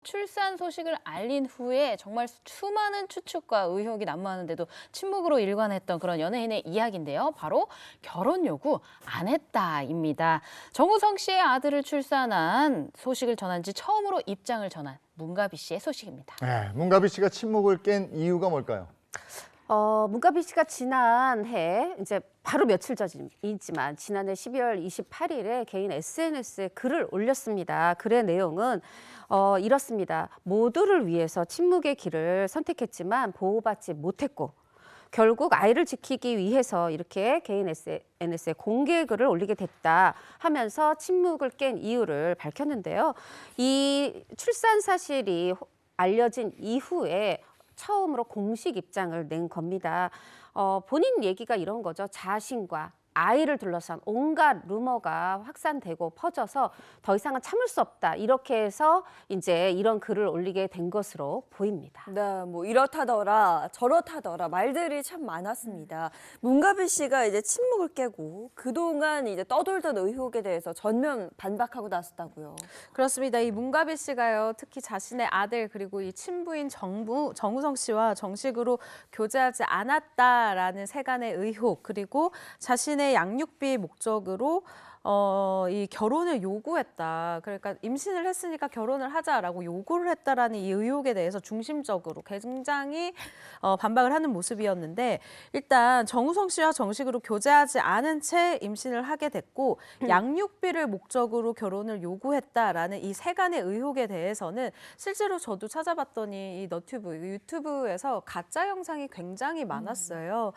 출산 소식을 알린 후에 정말 수많은 추측과 의혹이 난무하는데도 침묵으로 일관했던 그런 연예인의 이야기인데요. 바로 결혼 요구 안 했다입니다. 정우성 씨의 아들을 출산한 소식을 전한 지 처음으로 입장을 전한 문가비 씨의 소식입니다. 네, 문가비 씨가 침묵을 깬 이유가 뭘까요? 문가비 씨가 지난해 이제 바로 며칠 전이지만 지난해 12월 28일에 개인 SNS에 글을 올렸습니다. 글의 내용은 이렇습니다. 모두를 위해서 침묵의 길을 선택했지만 보호받지 못했고 결국 아이를 지키기 위해서 이렇게 개인 SNS에 공개 글을 올리게 됐다 하면서 침묵을 깬 이유를 밝혔는데요. 이 출산 사실이 알려진 이후에 처음으로 공식 입장을 낸 겁니다. 본인 얘기가 이런 거죠. 자신과 아이를 둘러싼 온갖 루머가 확산되고 퍼져서 더 이상은 참을 수 없다. 이렇게 해서 이제 이런 글을 올리게 된 것으로 보입니다. 네, 뭐 이렇다더라 저렇다더라 말들이 참 많았습니다. 문가비 씨가 이제 침묵을 깨고 그동안 이제 떠돌던 의혹에 대해서 전면 반박하고 나섰다고요. 그렇습니다. 이 문가비 씨가요, 특히 자신의 아들 그리고 이 친부인 정우성 씨와 정식으로 교제하지 않았다라는 세간의 의혹, 그리고 자신의 양육비 목적으로 이 결혼을 요구했다. 그러니까 임신을 했으니까 결혼을 하자라고 요구를 했다라는 이 의혹에 대해서 중심적으로 굉장히 반박을 하는 모습이었는데, 일단 정우성 씨와 정식으로 교제하지 않은 채 임신을 하게 됐고 양육비를 목적으로 결혼을 요구했다라는 이 세간의 의혹에 대해서는 실제로 저도 찾아봤더니 이 너튜브, 유튜브에서 가짜 영상이 굉장히 많았어요.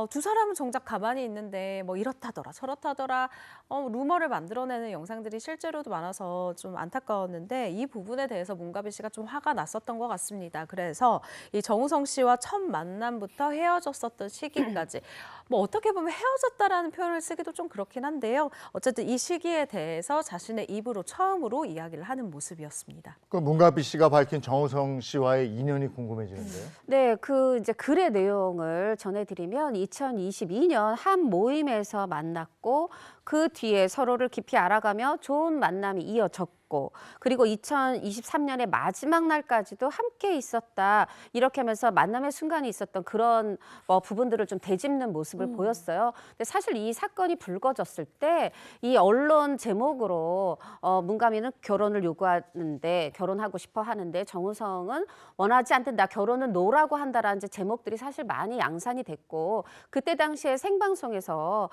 두 사람은 정작 가만히 있는데 뭐 이렇다더라 저렇다더라 루머를 만들어내는 영상들이 실제로도 많아서 좀 안타까웠는데, 이 부분에 대해서 문가비 씨가 좀 화가 났었던 것 같습니다. 그래서 이 정우성 씨와 첫 만남부터 헤어졌었던 시기까지 뭐 어떻게 보면 헤어졌다라는 표현을 쓰기도 좀 그렇긴 한데요. 어쨌든 이 시기에 대해서 자신의 입으로 처음으로 이야기를 하는 모습이었습니다. 그 문가비 씨가 밝힌 정우성 씨와의 인연이 궁금해지는데요. 네, 그 이제 글의 내용을 전해드리면 2022년 한 모임에서 만났고 그 뒤에 서로를 깊이 알아가며 좋은 만남이 이어졌고, 그리고 2023년의 마지막 날까지도 함께 있었다. 이렇게 하면서 만남의 순간이 있었던 그런 부분들을 좀 되짚는 모습을 보였어요. 근데 사실 이 사건이 불거졌을 때 이 언론 제목으로 문가비는 결혼을 요구하는데 결혼하고 싶어 하는데 정우성은 원하지 않든 나 결혼은 노라고 한다라는 제목들이 사실 많이 양산이 됐고, 그때 당시에 생방송에서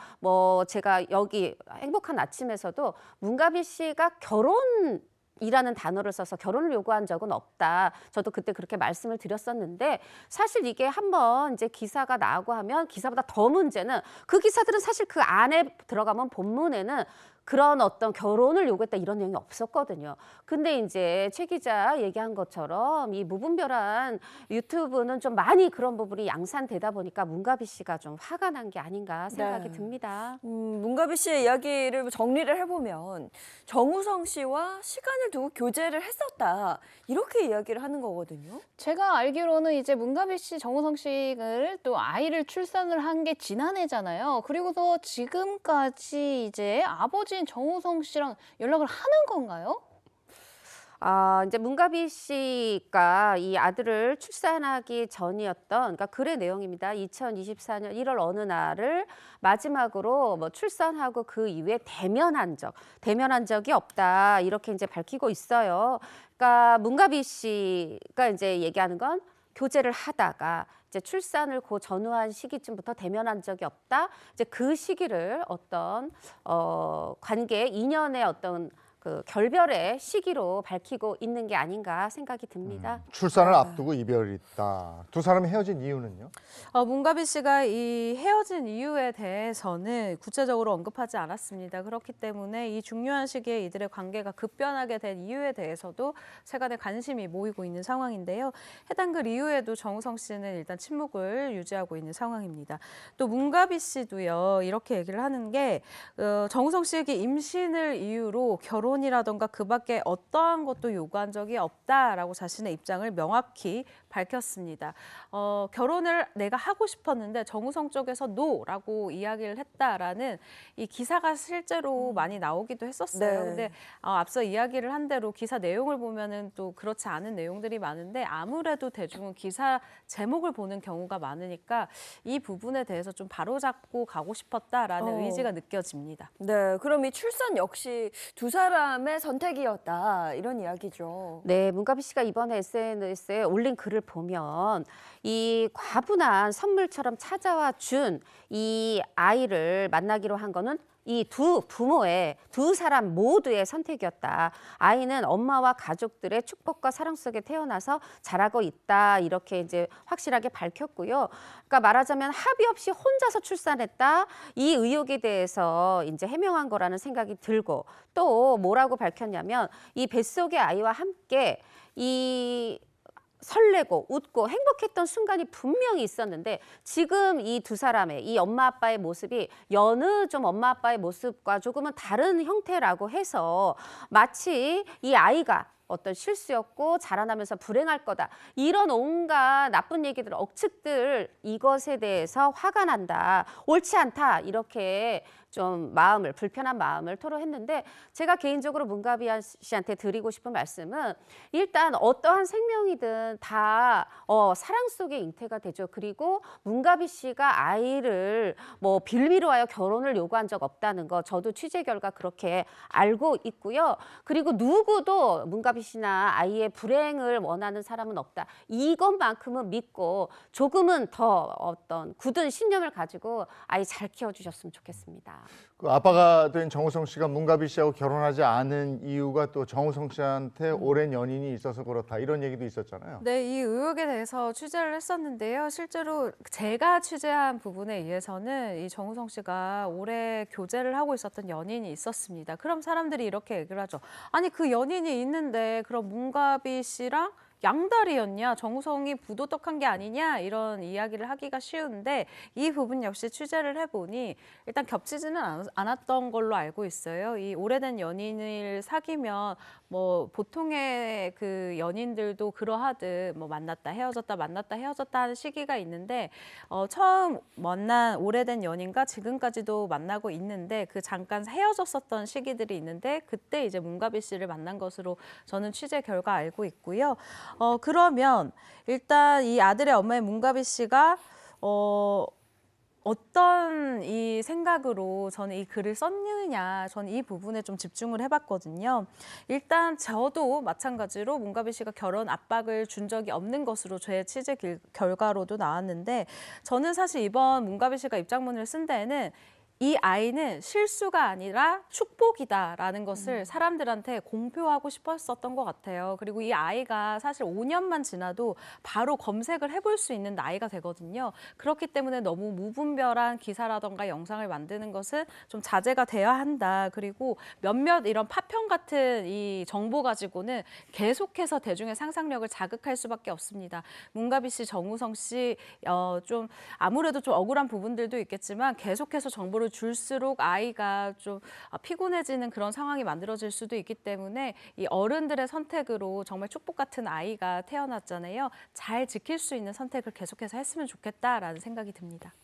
제가 여기 행복한 아침에서도 문가비 씨가 결혼이라는 단어를 써서 결혼을 요구한 적은 없다. 저도 그때 그렇게 말씀을 드렸었는데, 사실 이게 한번 이제 기사가 나오고 하면 기사보다 더 문제는 그 기사들은 사실 그 안에 들어가면 본문에는 그런 어떤 결혼을 요구했다 이런 내용이 없었거든요. 근데 이제 최 기자 얘기한 것처럼 이 무분별한 유튜브는 좀 많이 그런 부분이 양산되다 보니까 문가비 씨가 좀 화가 난 게 아닌가 생각이 네. 듭니다. 문가비 씨의 이야기를 정리를 해보면 정우성 씨와 시간을 두고 교제를 했었다. 이렇게 이야기를 하는 거거든요. 제가 알기로는 이제 문가비 씨, 정우성 씨를 또 아이를 출산을 한 게 지난해잖아요. 그리고서 지금까지 이제 아버지인 정우성 씨랑 연락을 하는 건가요? 이제 문가비 씨가 이 아들을 출산하기 전이었던, 그러니까 글의 내용입니다. 2024년 1월 어느 날을 마지막으로 출산하고 그 이후에 대면한 적이 없다. 이렇게 이제 밝히고 있어요. 그러니까 문가비 씨가 이제 얘기하는 건 교제를 하다가 이제 출산을 전후한 시기쯤부터 대면한 적이 없다. 이제 그 시기를 어떤 관계, 인연의 어떤 그 결별의 시기로 밝히고 있는 게 아닌가 생각이 듭니다. 출산을 앞두고 이별이 있다. 두 사람이 헤어진 이유는요? 문가비 씨가 이 헤어진 이유에 대해서는 구체적으로 언급하지 않았습니다. 그렇기 때문에 이 중요한 시기에 이들의 관계가 급변하게 된 이유에 대해서도 세간의 관심이 모이고 있는 상황인데요. 해당 글 이후에도 정우성 씨는 일단 침묵을 유지하고 있는 상황입니다. 또 문가비 씨도요, 이렇게 얘기를 하는 게 정우성 씨에게 임신을 이유로 결혼 결혼이라던가 그 밖에 어떠한 것도 요구한 적이 없다라고 자신의 입장을 명확히 밝혔습니다. 결혼을 내가 하고 싶었는데 정우성 쪽에서 노라고 이야기를 했다라는 이 기사가 실제로 많이 나오기도 했었어요. 네. 근데 앞서 이야기를 한 대로 기사 내용을 보면은 또 그렇지 않은 내용들이 많은데 아무래도 대중은 기사 제목을 보는 경우가 많으니까 이 부분에 대해서 좀 바로잡고 가고 싶었다라는 의지가 느껴집니다. 네, 그럼 이 출산 역시 두 사람의 선택이었다 이런 이야기죠. 네, 문가비 씨가 이번에 SNS에 올린 글을 보면 이 과분한 선물처럼 찾아와 준 이 아이를 만나기로 한 거는 이 두 부모의 두 사람 모두의 선택이었다. 아이는 엄마와 가족들의 축복과 사랑 속에 태어나서 자라고 있다. 이렇게 이제 확실하게 밝혔고요. 그러니까 말하자면 합의 없이 혼자서 출산했다. 이 의혹에 대해서 이제 해명한 거라는 생각이 들고 또 뭐라고 밝혔냐면 이 뱃속의 아이와 함께 이 설레고 웃고 행복했던 순간이 분명히 있었는데 지금 이 두 사람의 이 엄마 아빠의 모습이 여느 좀 엄마 아빠의 모습과 조금은 다른 형태라고 해서 마치 이 아이가 어떤 실수였고 자라나면서 불행할 거다. 이런 온갖 나쁜 얘기들, 억측들 이것에 대해서 화가 난다. 옳지 않다. 이렇게 좀 불편한 마음을 토로했는데 제가 개인적으로 문가비 씨한테 드리고 싶은 말씀은 일단 어떠한 생명이든 다 사랑 속에 잉태가 되죠. 그리고 문가비 씨가 아이를 뭐 빌미로 하여 결혼을 요구한 적 없다는 거 저도 취재 결과 그렇게 알고 있고요. 그리고 누구도 문가비 씨나 아이의 불행을 원하는 사람은 없다. 이것만큼은 믿고 조금은 더 어떤 굳은 신념을 가지고 아이 잘 키워주셨으면 좋겠습니다. 그 아빠가 된 정우성 씨가 문가비 씨하고 결혼하지 않은 이유가 또 정우성 씨한테 오랜 연인이 있어서 그렇다 이런 얘기도 있었잖아요. 네, 이 의혹에 대해서 취재를 했었는데요. 실제로 제가 취재한 부분에 의해서는 이 정우성 씨가 오래 교제를 하고 있었던 연인이 있었습니다. 그럼 사람들이 이렇게 얘기를 하죠. 아니 그 연인이 있는데 그럼 문가비 씨랑 양다리였냐, 정우성이 부도덕한 게 아니냐 이런 이야기를 하기가 쉬운데 이 부분 역시 취재를 해보니 일단 겹치지는 않았던 걸로 알고 있어요. 이 오래된 연인을 사귀면 뭐 보통의 그 연인들도 그러하듯 뭐 만났다 헤어졌다 만났다 헤어졌다 하는 시기가 있는데 처음 만난 오래된 연인과 지금까지도 만나고 있는데 그 잠깐 헤어졌었던 시기들이 있는데 그때 이제 문가비 씨를 만난 것으로 저는 취재 결과 알고 있고요. 그러면 일단 이 아들의 엄마의 문가비 씨가 어떤 이 생각으로 저는 이 글을 썼느냐, 저는 이 부분에 좀 집중을 해봤거든요. 일단 저도 마찬가지로 문가비 씨가 결혼 압박을 준 적이 없는 것으로 제 취재 결과로도 나왔는데 저는 사실 이번 문가비 씨가 입장문을 쓴 데에는 이 아이는 실수가 아니라 축복이다라는 것을 사람들한테 공표하고 싶었었던 것 같아요. 그리고 이 아이가 사실 5년만 지나도 바로 검색을 해볼 수 있는 나이가 되거든요. 그렇기 때문에 너무 무분별한 기사라던가 영상을 만드는 것은 좀 자제가 돼야 한다. 그리고 몇몇 이런 파편 같은 이 정보 가지고는 계속해서 대중의 상상력을 자극할 수밖에 없습니다. 문가비 씨, 정우성 씨 좀 아무래도 좀 억울한 부분들도 있겠지만 계속해서 정보를 줄수록 아이가 좀 피곤해지는 그런 상황이 만들어질 수도 있기 때문에 이 어른들의 선택으로 정말 축복 같은 아이가 태어났잖아요. 잘 지킬 수 있는 선택을 계속해서 했으면 좋겠다라는 생각이 듭니다.